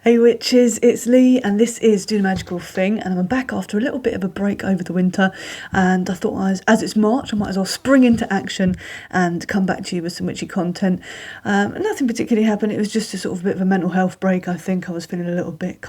Hey witches, it's Lee and this is Do the Magical Thing, and I'm back after a little bit of a break over the winter, and I thought as it's March I might as well spring into action and come back to you with some witchy content. Nothing particularly happened, it was just a sort of a bit of a mental health break. I think I was feeling a little bit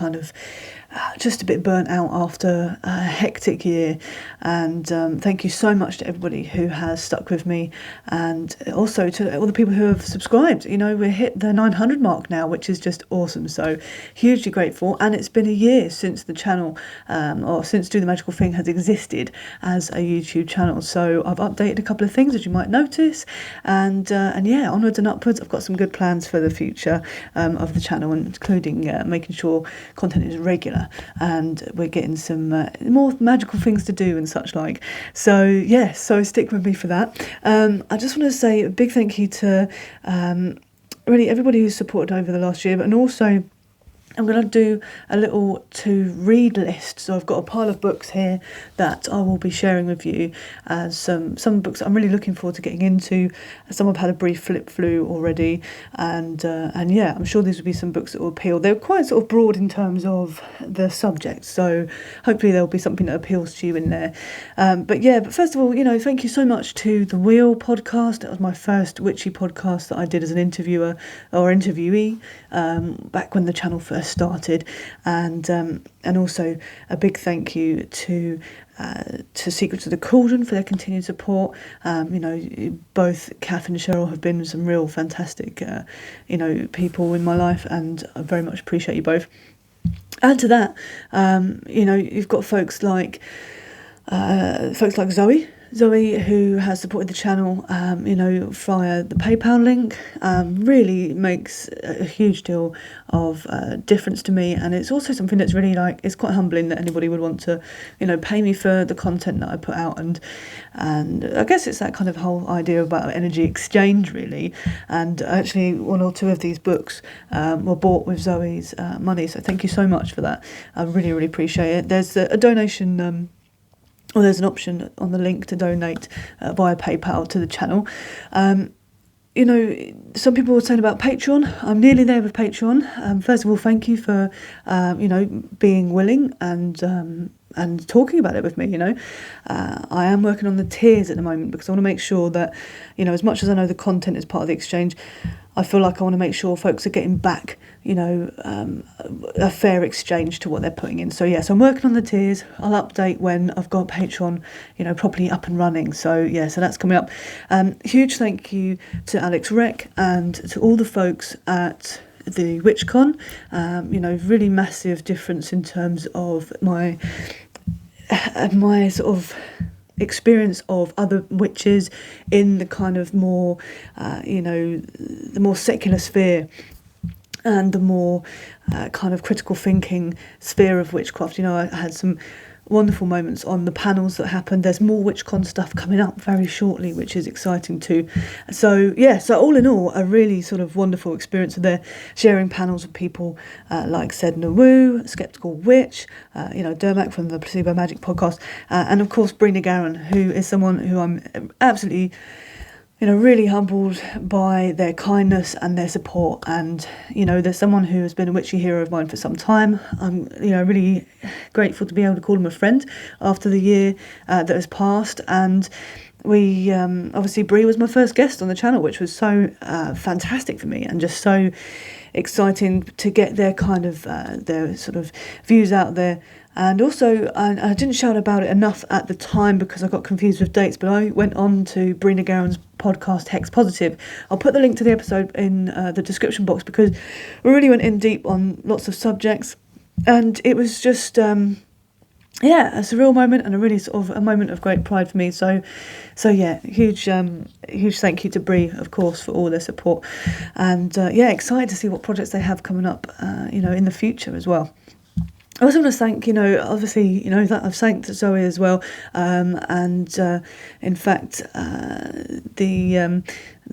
just a bit burnt out after a hectic year, and thank you so much to everybody who has stuck with me, and also to all the people who have subscribed. You know, we're hit the 900 mark now, which is just awesome, so hugely grateful. And it's been a year since the channel or since Do the Magical Thing has existed as a YouTube channel, so I've updated a couple of things as you might notice, and yeah, onwards and upwards. I've got some good plans for the future of the channel, including making sure content is regular and we're getting some more magical things to do and such like. So yeah, so stick with me for that. I just want to say a big thank you to really everybody who's supported over the last year, and also I'm going to do a little to read list. So I've got a pile of books here that I will be sharing with you. Some books I'm really looking forward to getting into. Some I've had a brief flip through already, and yeah, I'm sure these will be some books that will appeal. They're quite sort of broad in terms of the subject, so hopefully there'll be something that appeals to you in there. But first of all, you know, thank you so much to the Wheel podcast. That was my first witchy podcast that I did as an interviewer or interviewee back when the channel first started, and also a big thank you to Secrets of the Cauldron for their continued support. You know, both Kath and Cheryl have been some real fantastic people in my life, and I very much appreciate you both. Add to that, you know, you've got folks like Zoe, who has supported the channel, you know, via the PayPal link. Really makes a huge deal of difference to me, and it's also something that's really it's quite humbling that anybody would want to, you know, pay me for the content that I put out, and I guess it's that kind of whole idea about energy exchange, really. And actually, one or two of these books were bought with Zoe's money, so thank you so much for that. I really, really appreciate it. There's a donation. Or there's an option on the link to donate via PayPal to the channel. You know, some people were saying about Patreon. I'm nearly there with Patreon. First of all, thank you for, you know, being willing and talking about it with me. You know, I am working on the tiers at the moment because I want to make sure that, you know, as much as I know the content is part of the exchange, I feel like I want to make sure folks are getting back, you know, a fair exchange to what they're putting in. So yes, I'm working on the tiers. I'll update when I've got Patreon, you know, properly up and running. So yeah, so that's coming up. Huge thank you to Alex Rec and to all the folks at the WitchCon. You know, really massive difference in terms of my sort of experience of other witches in the kind of more, you know, the more secular sphere and the more kind of critical thinking sphere of witchcraft. You know, I had some wonderful moments on the panels that happened. There's more WitchCon stuff coming up very shortly, which is exciting too. So yeah, so all in all, a really sort of wonderful experience there, sharing panels with people like Sedna Wu, Skeptical Witch, you know, Dermak from the Placebo Magic podcast, and of course Brina Garan, who is someone who I'm absolutely, you know, really humbled by their kindness and their support. And, you know, there's someone who has been a witchy hero of mine for some time. I'm, you know, really grateful to be able to call him a friend after the year that has passed. And we, obviously, Bree was my first guest on the channel, which was so fantastic for me and just so exciting to get their kind of, their sort of views out there. And also, I didn't shout about it enough at the time because I got confused with dates, but I went on to Brina Garen's podcast, Hex Positive. I'll put the link to the episode in the description box because we really went in deep on lots of subjects. And it was just, yeah, a surreal moment and a really sort of a moment of great pride for me. So yeah, huge thank you to Bree, of course, for all their support. And yeah, excited to see what projects they have coming up, you know, in the future as well. I also want to thank, you know, obviously, you know, that I've thanked Zoe as well, and in fact, the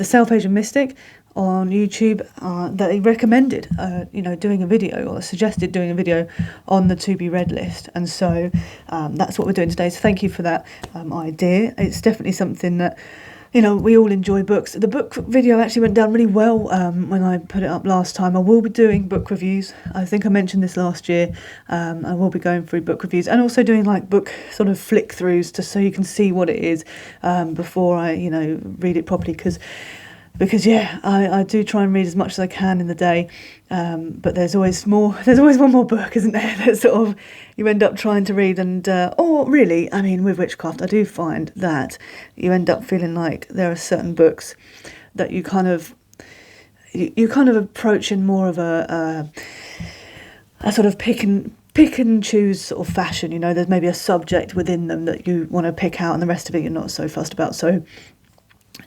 Self-Asian Mystic on YouTube that he recommended, you know, doing a video or suggested doing a video on the to be read list, and so that's what we're doing today. So thank you for that idea. It's definitely something that we all enjoy books. The book video actually went down really well when I put it up last time. I will be doing book reviews. I think I mentioned this last year. I will be going through book reviews and also doing like book sort of flick throughs just so you can see what it is before I, read it properly. Because I do try and read as much as I can in the day, but there's always more. There's always one more book, isn't there? That sort of you end up trying to read, and or really, with witchcraft, I do find that you end up feeling like there are certain books that you kind of approach in more of a sort of pick and choose sort of fashion. There's maybe a subject within them that you want to pick out, and the rest of it you're not so fussed about. So.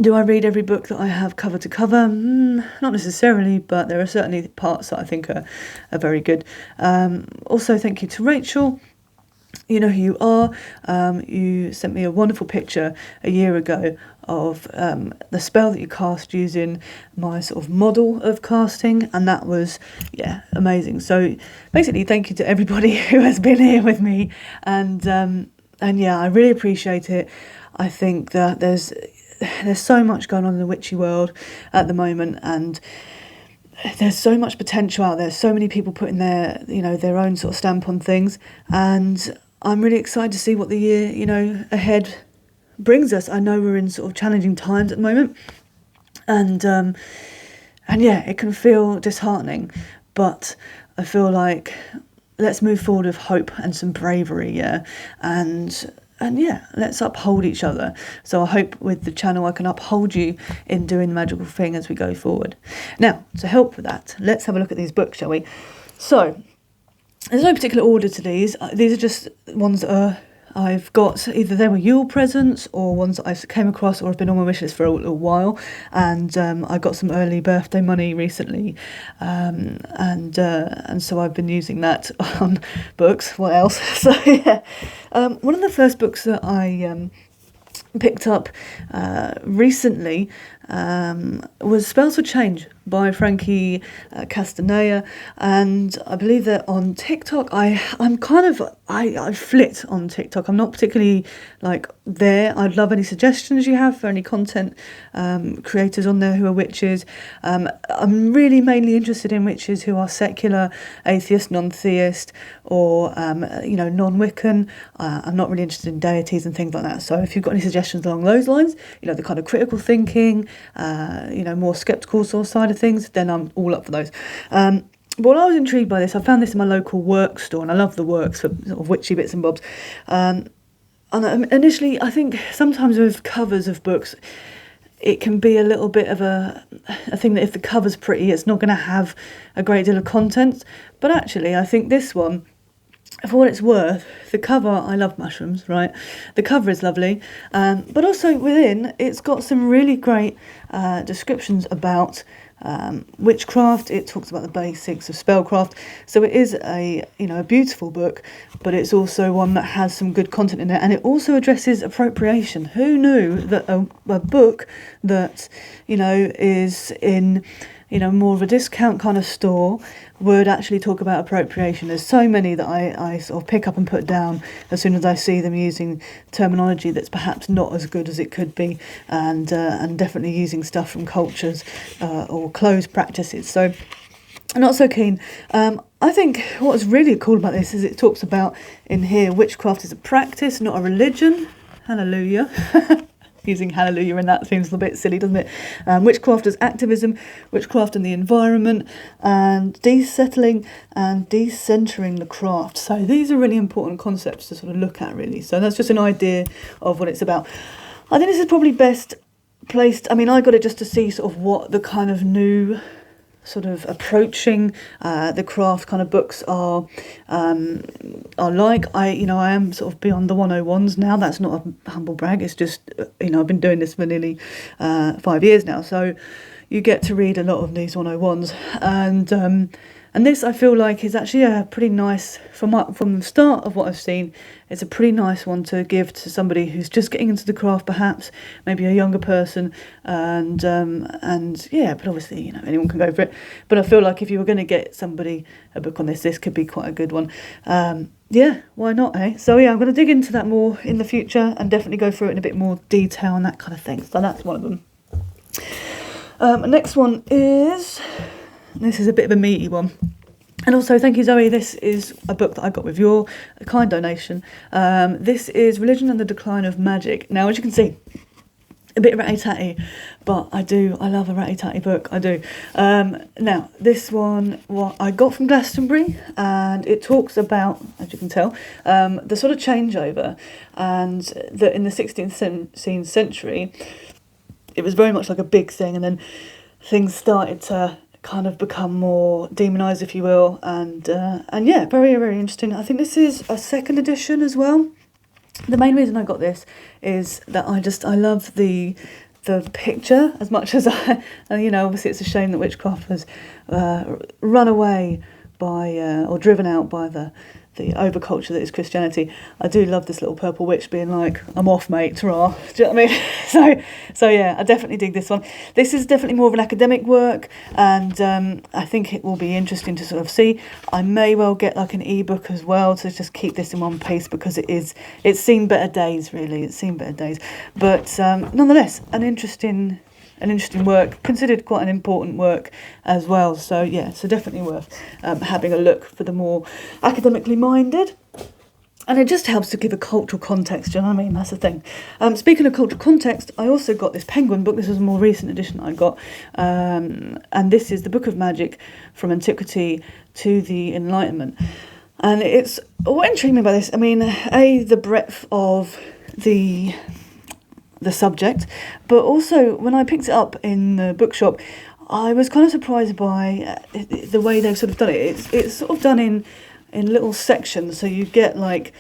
Do I read every book that I have cover to cover? Not necessarily, but there are certainly parts that I think are very good. Also, thank you to Rachel. You know who you are. You sent me a wonderful picture a year ago of the spell that you cast using my sort of model of casting, and that was, amazing. So basically, thank you to everybody who has been here with me, and I really appreciate it. I think that there's so much going on in the witchy world at the moment, and there's so much potential out there. So many people putting their own sort of stamp on things, and I'm really excited to see what the year ahead brings us. I know we're in sort of challenging times at the moment, and it can feel disheartening, but I feel like let's move forward with hope and some bravery, and let's uphold each other. So I hope with the channel I can uphold you in doing the magical thing as we go forward. Now, to help with that, let's have a look at these books, shall we? So, there's no particular order to these. These are just ones that I've got, either they were Yule presents or ones that I came across or have been on my wish list for a little while, and I got some early birthday money recently, and so I've been using that on books. What else? So one of the first books that I picked up recently was Spells for Change by Frankie Castaneda, and I believe that on TikTok I flit on TikTok. I'm not particularly like there. I'd love any suggestions you have for any content creators on there who are witches. I'm really mainly interested in witches who are secular, atheist, non-theist, or non-Wiccan. I'm not really interested in deities and things like that. So if you've got any suggestions along those lines, the kind of critical thinking, more skeptical sort of side of things, then I'm all up for those. But when I was intrigued by this, I found this in my local work store, and I love the works for sort of witchy bits and bobs. And initially, I think sometimes with covers of books, it can be a little bit of a thing that if the cover's pretty, it's not going to have a great deal of content. But actually, I think this one, for what it's worth, the cover, I love mushrooms, right? The cover is lovely, but also within, it's got some really great descriptions about witchcraft. It talks about the basics of spellcraft. So it is a beautiful book, but it's also one that has some good content in it, and it also addresses appropriation. Who knew that a book that is in more of a discount kind of store would actually talk about appropriation? There's so many that I sort of pick up and put down as soon as I see them using terminology that's perhaps not as good as it could be, and definitely using stuff from cultures or closed practices. So I'm not so keen. I think what's really cool about this is it talks about in here, witchcraft is a practice, not a religion. Hallelujah. Using hallelujah in that seems a bit silly, doesn't it? Witchcraft as activism, witchcraft in the environment, and desettling and decentering the craft. So these are really important concepts to sort of look at, really. So that's just an idea of what it's about. I think this is probably best placed. I got it just to see sort of what the kind of new sort of approaching the craft kind of books are like. I am sort of beyond the 101s now. That's not a humble brag. It's just I've been doing this for nearly 5 years now, so you get to read a lot of these 101s, and And this, I feel like, is actually a pretty nice, from the start of what I've seen, it's a pretty nice one to give to somebody who's just getting into the craft, perhaps, maybe a younger person, and yeah, but obviously, you know, anyone can go for it. But I feel like if you were going to get somebody a book on this could be quite a good one. Yeah, why not, eh? So yeah, I'm going to dig into that more in the future and definitely go through it in a bit more detail and that kind of thing. So that's one of them. Next one is, this is a bit of a meaty one. And also, thank you, Zoe. This is a book that I got with your kind donation. This is Religion and the Decline of Magic. Now, as you can see, a bit ratty-tatty, but I love a ratty-tatty book, I do. Now, this one, what I got from Glastonbury, and it talks about, as you can tell, the sort of changeover, and that in the 16th century, it was very much like a big thing, and then things started to kind of become more demonised, if you will, and yeah, very, very interesting. I think this is a second edition as well. The main reason I got this is that I love the picture as much as you know, obviously it's a shame that witchcraft was run away by or driven out by the overculture that is Christianity. I do love this little purple witch being like, I'm off, mate, ta-ra. Do you know what I mean? So yeah, I definitely dig this one. This is definitely more of an academic work, and I think it will be interesting to sort of see. I may well get like an ebook as well to just keep this in one piece, because it's seen better days, really. It's seen better days. But nonetheless, an interesting work, considered quite an important work as well. So yeah, so definitely worth having a look for the more academically minded. And it just helps to give a cultural context, do you know what I mean? That's the thing. Speaking of cultural context, I also got this Penguin book. This was a more recent edition I got. And this is the Book of Magic from Antiquity to the Enlightenment. And it's, what intrigued me about this, I mean, the breadth of the subject, but also when I picked it up in the bookshop, I was kind of surprised by the way they've sort of done it. It's sort of done in little sections, so you get like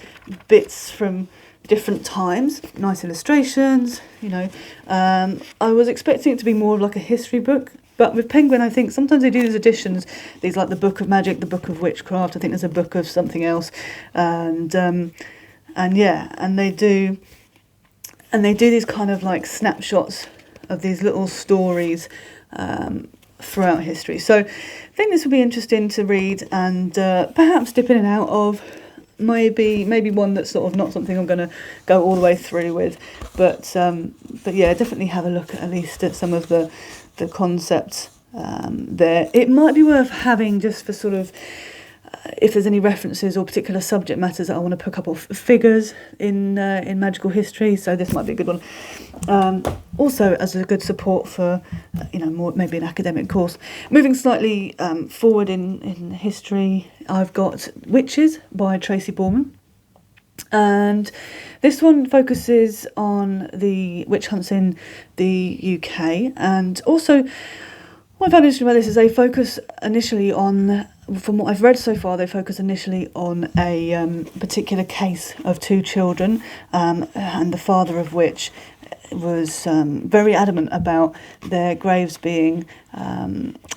bits from different times, nice illustrations, you know. I was expecting it to be more of like a history book, but with Penguin, I think sometimes they do these editions, these like the Book of Magic, the Book of Witchcraft, I think there's a book of something else, and yeah, and they do these kind of like snapshots of these little stories throughout history. So I think this will be interesting to read, and perhaps dip in and out of. Maybe one that's sort of not something I'm going to go all the way through with, but yeah, definitely have a look at least at some of the concepts there. It might be worth having just for sort of if there's any references or particular subject matters that I want to pick up, or figures in magical history. So this might be a good one. Also, as a good support for more maybe an academic course. Moving slightly forward in history, I've got Witches by Tracy Borman, and this one focuses on the witch hunts in the UK, and also what I found interesting about this is they focus initially on, from what I've read so far, they focus initially on a particular case of two children, and the father of which was very adamant about their graves being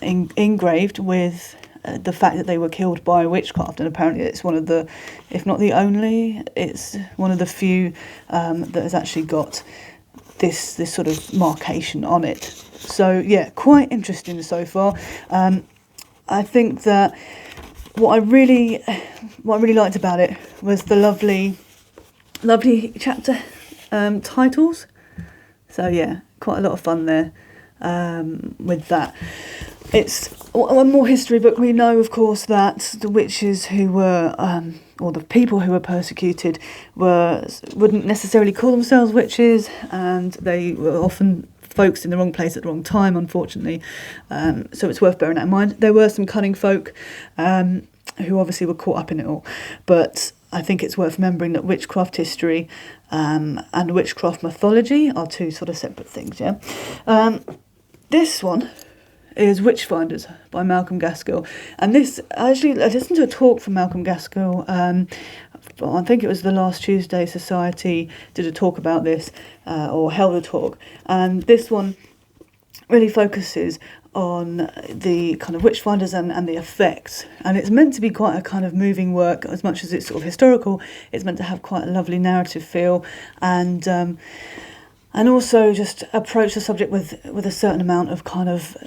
engraved with the fact that they were killed by witchcraft, and apparently it's one of the, if not the only, it's one of the few that has actually got this sort of markation on it. So yeah, quite interesting so far. I think that what I really liked about it was the lovely chapter titles. So yeah, quite a lot of fun there with that. It's one more history book. We know, of course, that the witches who were, or the people who were persecuted, wouldn't necessarily call themselves witches, and they were often folks in the wrong place at the wrong time, unfortunately. So it's worth bearing that in mind. There were some cunning folk who obviously were caught up in it all, but I think it's worth remembering that witchcraft history and witchcraft mythology are two sort of separate things. Yeah. This one is Witchfinders by Malcolm Gaskill, and this, actually I listened to a talk from Malcolm Gaskill. I think it was the Last Tuesday Society did a talk about this, or held a talk, and this one really focuses on the kind of Witchfinders and the effects, and it's meant to be quite a kind of moving work. As much as it's sort of historical, it's meant to have quite a lovely narrative feel, and also just approach the subject with a certain amount of kind of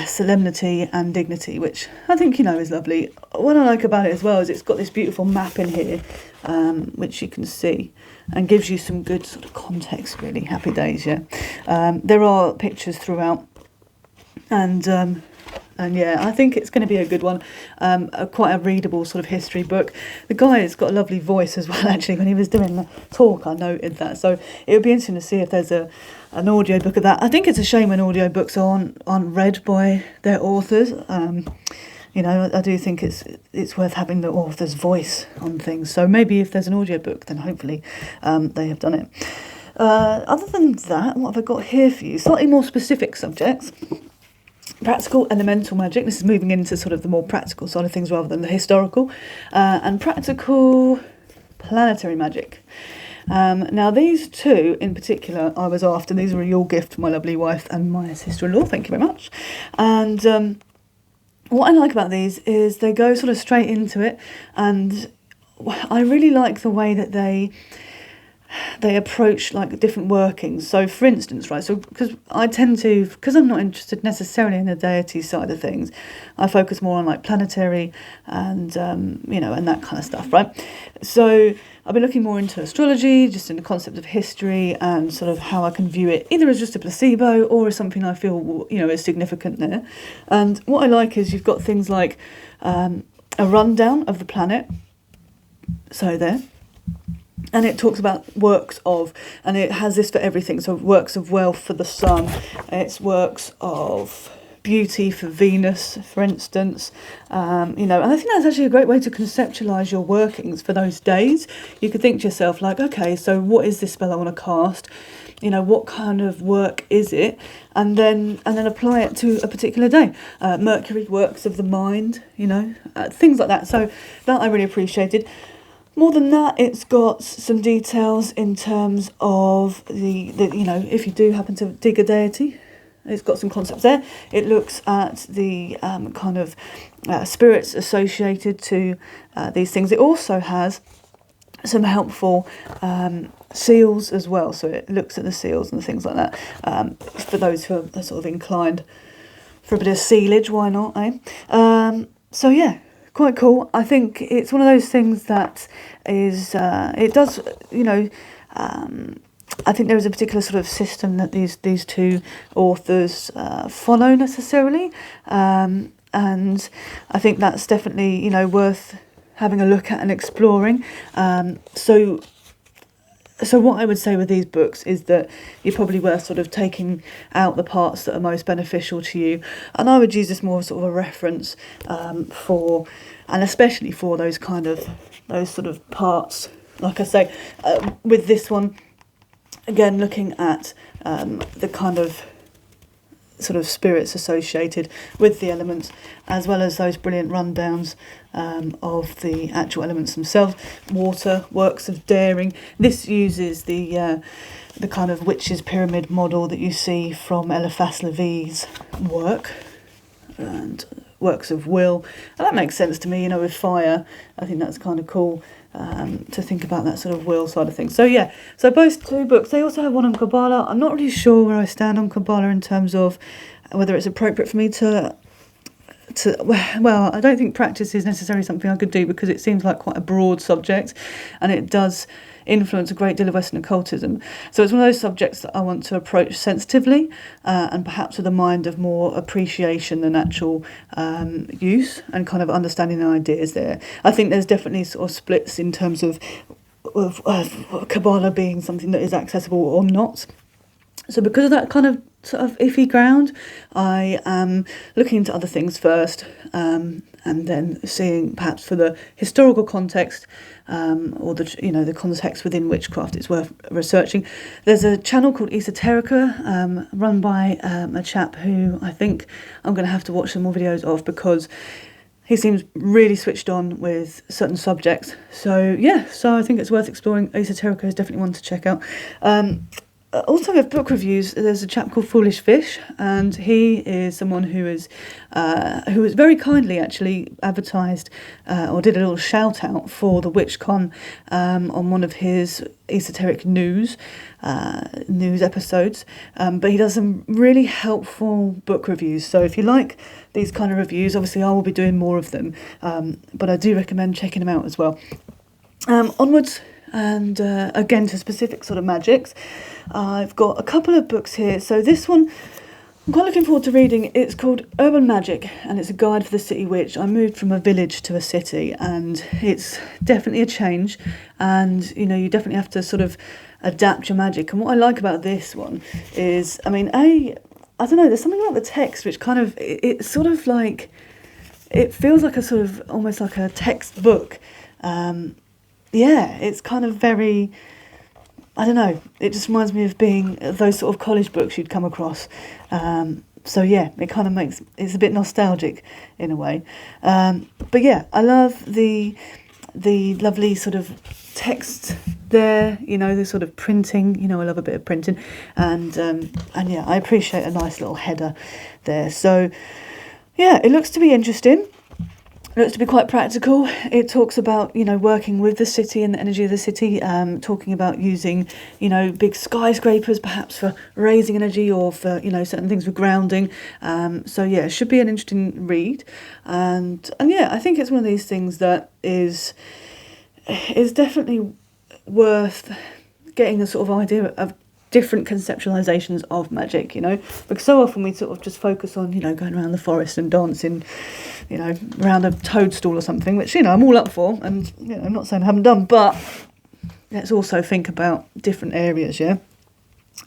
solemnity and dignity, which I think, is lovely. What I like about it as well is it's got this beautiful map in here, which you can see, and gives you some good sort of context, really. Happy days, yeah. There are pictures throughout, and yeah, I think it's going to be a good one. Quite a readable sort of history book. The guy has got a lovely voice as well, actually. When he was doing the talk, I noted that. So it would be interesting to see if there's an audio book of that. I think it's a shame when audio books aren't read by their authors. I do think it's worth having the author's voice on things. So maybe if there's an audio book, then hopefully they have done it. Other than that, what have I got here for you? Slightly more specific subjects. Practical elemental magic. This is moving into sort of the more practical side of things rather than the historical. And practical planetary magic. Now these two in particular I was after. These were your gift to my lovely wife and my sister-in-law. Thank you very much. And what I like about these is they go sort of straight into it, and I really like the way that they approach like different workings. So for instance, right, so because I'm not interested necessarily in the deity side of things, I focus more on like planetary and and that kind of stuff, right? So I've been looking more into astrology, just in the concept of history and sort of how I can view it either as just a placebo or as something I feel is significant there. And what I like is you've got things like a rundown of the planet, so there. And it talks about works of, and it has this for everything. So works of wealth for the sun, it's works of beauty for Venus, for instance. And I think that's actually a great way to conceptualise your workings for those days. You could think to yourself like, okay, so what is this spell I want to cast? What kind of work is it? And then apply it to a particular day. Mercury, works of the mind, things like that. So that I really appreciated. More than that, it's got some details in terms of the if you do happen to dig a deity, it's got some concepts there. It looks at the kind of spirits associated to these things. It also has some helpful seals as well. So it looks at the seals and things like that. For those who are sort of inclined for a bit of sealage, why not, eh? So yeah. Quite cool. I think it's one of those things that is, it does, I think there is a particular sort of system that these two authors follow necessarily. And I think that's definitely, worth having a look at and exploring. So what I would say with these books is that you're probably worth sort of taking out the parts that are most beneficial to you. And I would use this more as sort of a reference for, and especially for those sort of parts. Like I say, with this one, again, looking at the kind of sort of spirits associated with the elements, as well as those brilliant rundowns of the actual elements themselves. Water, works of daring. This uses the kind of witches pyramid model that you see from Eliphas Levi's work, and works of will. And that makes sense to me, with fire. I think that's kind of cool to think about that sort of will side of things. So yeah, so both two books. They also have one on Kabbalah. I'm not really sure where I stand on Kabbalah in terms of whether it's appropriate for me to well, I don't think practice is necessarily something I could do, because it seems like quite a broad subject, and it does influence a great deal of Western occultism. So it's one of those subjects that I want to approach sensitively, and perhaps with a mind of more appreciation than actual use, and kind of understanding the ideas there. I think there's definitely sort of splits in terms of Kabbalah being something that is accessible or not. So because of that kind of sort of iffy ground, I am looking into other things first, and then seeing perhaps for the historical context, or the context within witchcraft, it's worth researching. There's a channel called Esoterica, run by a chap who I think I'm going to have to watch some more videos of, because he seems really switched on with certain subjects. So yeah, so I think it's worth exploring. Esoterica is definitely one to check out. also with book reviews, there's a chap called Foolish Fish, and he is someone who is very kindly actually advertised or did a little shout out for the WitchCon on one of his esoteric news episodes, but he does some really helpful book reviews. So if you like these kind of reviews, obviously I will be doing more of them, but I do recommend checking them out as well. Onwards, and again to specific sort of magics, I've got a couple of books here. So this one I'm quite looking forward to reading. It's called Urban Magic, and it's a guide for the city witch. I moved from a village to a city, and it's definitely a change, and you definitely have to sort of adapt your magic. And what I like about this one is, I don't know, there's something about the text which kind of, it's sort of like, it feels like a sort of, almost like a textbook. It's kind of very, I don't know, it just reminds me of being those sort of college books you'd come across. It kind of makes, it's a bit nostalgic in a way. But yeah, I love the lovely sort of text there, the sort of printing, I love a bit of printing. And I appreciate a nice little header there. So yeah, it looks to be interesting. It looks to be quite practical. It talks about, working with the city and the energy of the city, talking about using, big skyscrapers perhaps for raising energy, or for, certain things for grounding. It should be an interesting read. And I think it's one of these things that is definitely worth getting a sort of idea of different conceptualizations of magic, because so often we sort of just focus on, going around the forest and dancing, around a toadstool or something, which, I'm all up for, and, I'm not saying I haven't done, but let's also think about different areas, yeah?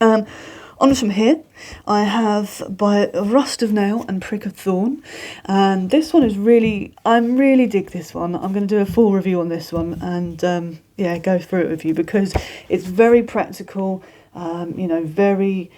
Onwards from here, I have By Rust of Nail and Prick of Thorn, and this one is I really dig this one. I'm going to do a full review on this one, and go through it with you, because it's very practical, very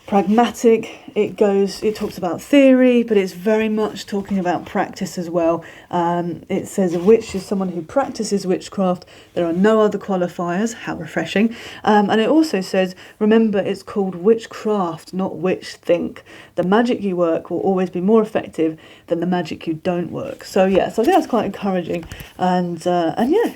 pragmatic. It talks about theory, but it's very much talking about practice as well. It says a witch is someone who practices witchcraft. There are no other qualifiers. How refreshing. And it also says, remember, it's called witchcraft, not witch think. The magic you work will always be more effective than the magic you don't work. So I think that's quite encouraging, and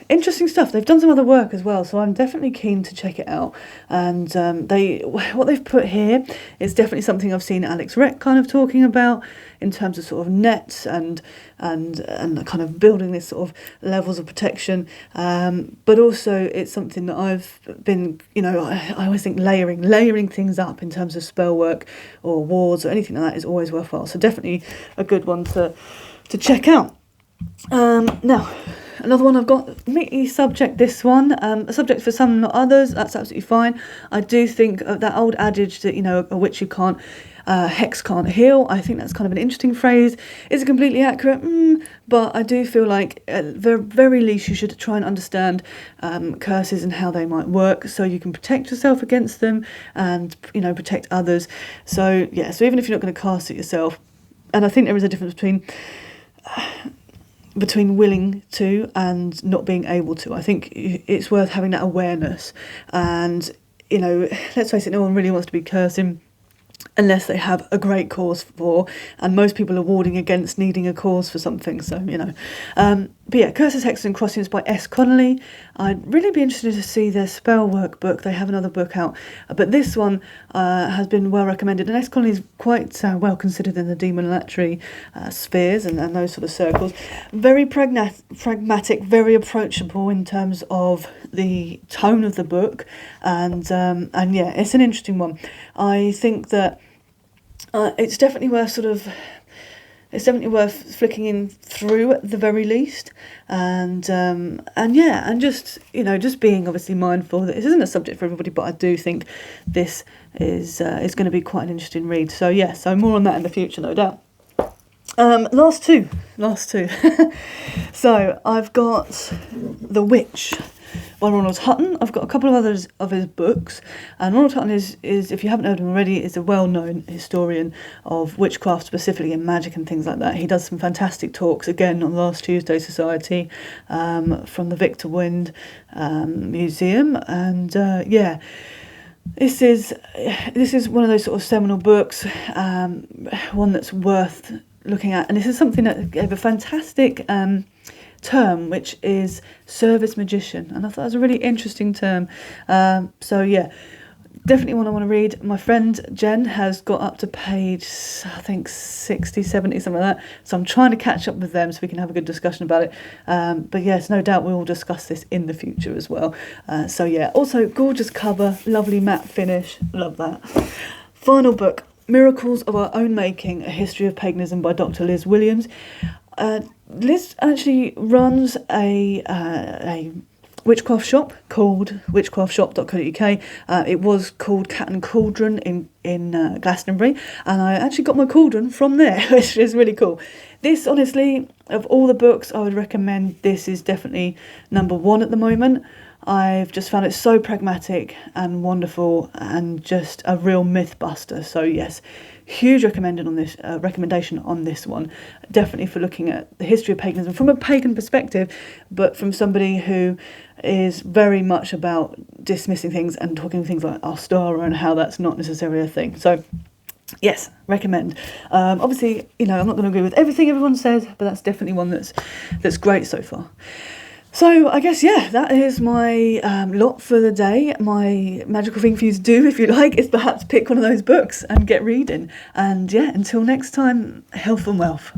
interesting stuff. They've done some other work as well, so I'm definitely keen to check it out. And what they've put here is definitely something I've seen Alex Rec kind of talking about, in terms of sort of nets and kind of building this sort of levels of protection, but also it's something that I've been, I always think layering things up in terms of spell work or wards or anything like that is always worthwhile. So definitely a good one to check out. Now, another one I've got, meaty subject, this one, a subject for some, not others. That's absolutely fine. I do think of that old adage that, a witch who can't, hex can't heal. I think that's kind of an interesting phrase. Is it completely accurate? But I do feel like at the very least you should try and understand curses and how they might work, so you can protect yourself against them and, protect others. So even if you're not going to cast it yourself, and I think there is a difference between willing to and not being able to. I think it's worth having that awareness. And, let's face it, no one really wants to be cursing unless they have a great cause for, and most people are warding against needing a cause for something, so, Curses, Hexes and Crossings by S. Connolly. I'd really be interested to see their spell work book. They have another book out, but this one has been well recommended, and S. Connolly is quite well considered in the demolatry spheres and those sort of circles. Very pragmatic, very approachable in terms of the tone of the book, and it's an interesting one. I think that it's definitely worth flicking in through at the very least, and just being obviously mindful that this isn't a subject for everybody, but I do think this is going to be quite an interesting read. So more on that in the future, no doubt. Last two. So I've got The Witch by Ronald Hutton. I've got a couple of others of his books, and Ronald Hutton is, if you haven't heard him already, is a well-known historian of witchcraft specifically, and magic and things like that. He does some fantastic talks, again, on Last Tuesday Society, from the Victor Wynd Museum, and This is one of those sort of seminal books, one that's worth looking at, and this is something that gave a fantastic term, which is service magician, and I thought it was a really interesting term. So yeah, definitely one I want to read. My friend Jen has got up to page, I think 60, 70, something like that. So I'm trying to catch up with them so we can have a good discussion about it. But yes, no doubt we'll discuss this in the future as well. So yeah, also gorgeous cover, lovely matte finish, love that. Final book, Miracles of Our Own Making, A History of Paganism by Dr. Liz Williams. Liz actually runs a witchcraft shop called witchcraftshop.co.uk. It was called Cat and Cauldron in Glastonbury, and I actually got my cauldron from there, which is really cool. This, honestly, of all the books, I would recommend this is definitely number one at the moment. I've just found it so pragmatic and wonderful and just a real myth buster. So yes, huge recommendation on this one. Definitely for looking at the history of paganism from a pagan perspective, but from somebody who is very much about dismissing things and talking things like Ostara and how that's not necessarily a thing. So yes, recommend. Obviously, I'm not going to agree with everything everyone says, but that's definitely one that's great so far. So I guess, yeah, that is my lot for the day. My magical thing for you to do, if you like, is perhaps pick one of those books and get reading. And yeah, until next time, health and wealth.